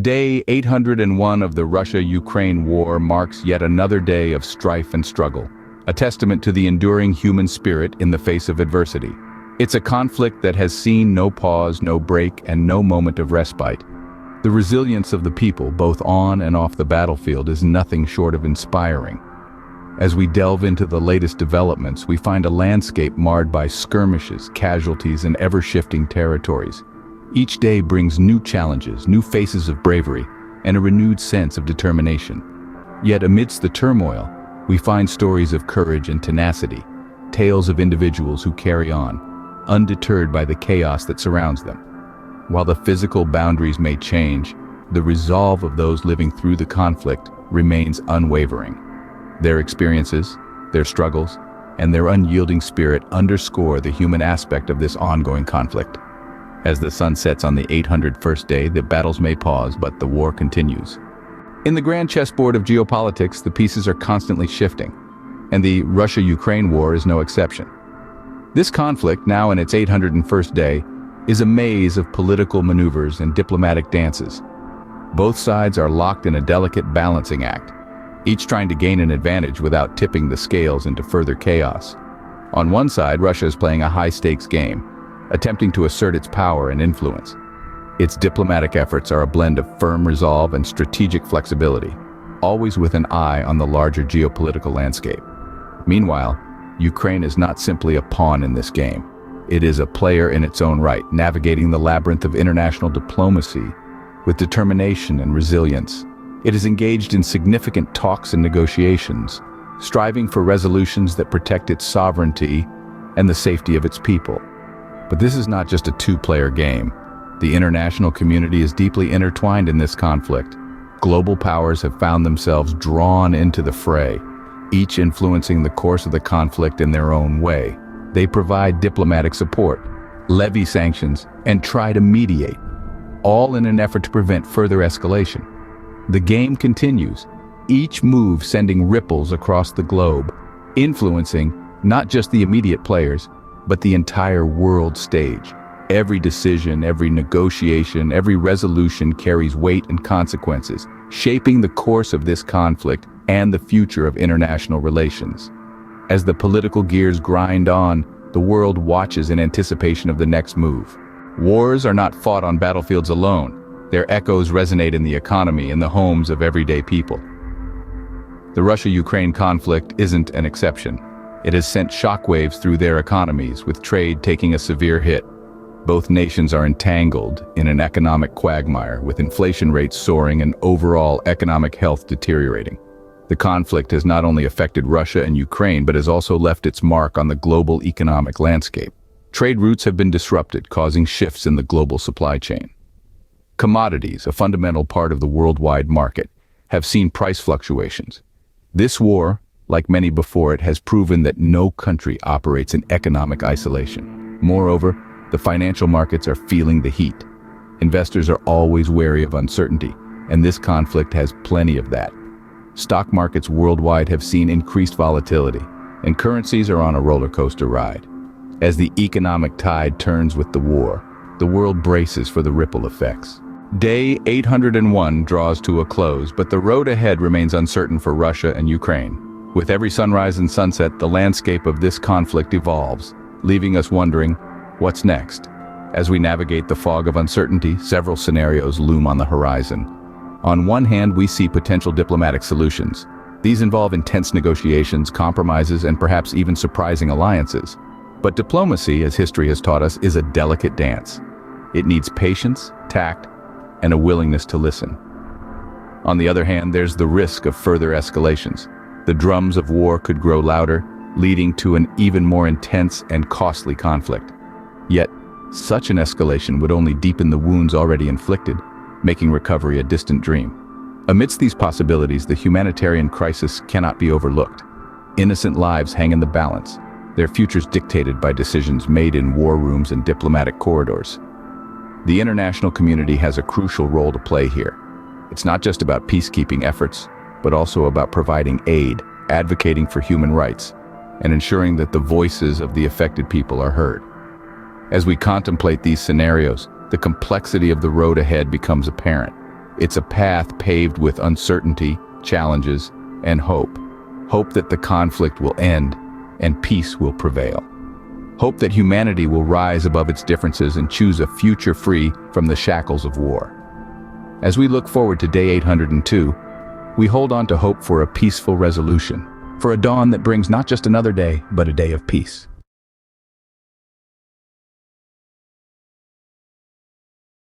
Day 801 of the Russia-Ukraine war marks yet another day of strife and struggle, a testament to the enduring human spirit in the face of adversity. It's a conflict that has seen no pause, no break, and no moment of respite. The resilience of the people, both on and off the battlefield, is nothing short of inspiring. As we delve into the latest developments, we find a landscape marred by skirmishes, casualties, and ever-shifting territories. Each day brings new challenges, new faces of bravery, and a renewed sense of determination. Yet amidst the turmoil, we find stories of courage and tenacity, tales of individuals who carry on, undeterred by the chaos that surrounds them. While the physical boundaries may change, the resolve of those living through the conflict remains unwavering. Their experiences, their struggles, and their unyielding spirit underscore the human aspect of this ongoing conflict. As the sun sets on the 801st day, the battles may pause, but the war continues. In the grand chessboard of geopolitics, the pieces are constantly shifting, and the Russia-Ukraine war is no exception. This conflict, now in its 801st day, is a maze of political maneuvers and diplomatic dances. Both sides are locked in a delicate balancing act, each trying to gain an advantage without tipping the scales into further chaos. On one side, Russia is playing a high-stakes game, attempting to assert its power and influence. Its diplomatic efforts are a blend of firm resolve and strategic flexibility, always with an eye on the larger geopolitical landscape. Meanwhile, Ukraine is not simply a pawn in this game. It is a player in its own right, navigating the labyrinth of international diplomacy with determination and resilience. It is engaged in significant talks and negotiations, striving for resolutions that protect its sovereignty and the safety of its people. But this is not just a two-player game. The international community is deeply intertwined in this conflict. Global powers have found themselves drawn into the fray, each influencing the course of the conflict in their own way. They provide diplomatic support, levy sanctions, and try to mediate, all in an effort to prevent further escalation. The game continues, each move sending ripples across the globe, influencing not just the immediate players, but the entire world stage. Every decision, every negotiation, every resolution carries weight and consequences, shaping the course of this conflict and the future of international relations. As the political gears grind on, the world watches in anticipation of the next move. Wars are not fought on battlefields alone. Their echoes resonate in the economy and the homes of everyday people. The Russia-Ukraine conflict isn't an exception. It has sent shockwaves through their economies, with trade taking a severe hit. Both nations are entangled in an economic quagmire, with inflation rates soaring and overall economic health deteriorating. The conflict has not only affected Russia and Ukraine, but has also left its mark on the global economic landscape. Trade routes have been disrupted, causing shifts in the global supply chain. Commodities, a fundamental part of the worldwide market, have seen price fluctuations. This war, like many before it, has proven that no country operates in economic isolation. Moreover, the financial markets are feeling the heat. Investors are always wary of uncertainty, and this conflict has plenty of that. Stock markets worldwide have seen increased volatility, and currencies are on a roller coaster ride. As the economic tide turns with the war, the world braces for the ripple effects. Day 801 draws to a close, but the road ahead remains uncertain for Russia and Ukraine. With every sunrise and sunset, the landscape of this conflict evolves, leaving us wondering, what's next? As we navigate the fog of uncertainty, several scenarios loom on the horizon. On one hand, we see potential diplomatic solutions. These involve intense negotiations, compromises, and perhaps even surprising alliances. But diplomacy, as history has taught us, is a delicate dance. It needs patience, tact, and a willingness to listen. On the other hand, there's the risk of further escalations. The drums of war could grow louder, leading to an even more intense and costly conflict. Yet, such an escalation would only deepen the wounds already inflicted, making recovery a distant dream. Amidst these possibilities, the humanitarian crisis cannot be overlooked. Innocent lives hang in the balance, their futures dictated by decisions made in war rooms and diplomatic corridors. The international community has a crucial role to play here. It's not just about peacekeeping efforts, but also about providing aid, advocating for human rights, and ensuring that the voices of the affected people are heard. As we contemplate these scenarios, the complexity of the road ahead becomes apparent. It's a path paved with uncertainty, challenges, and hope. Hope that the conflict will end and peace will prevail. Hope that humanity will rise above its differences and choose a future free from the shackles of war. As we look forward to day 802, we hold on to hope for a peaceful resolution, for a dawn that brings not just another day, but a day of peace.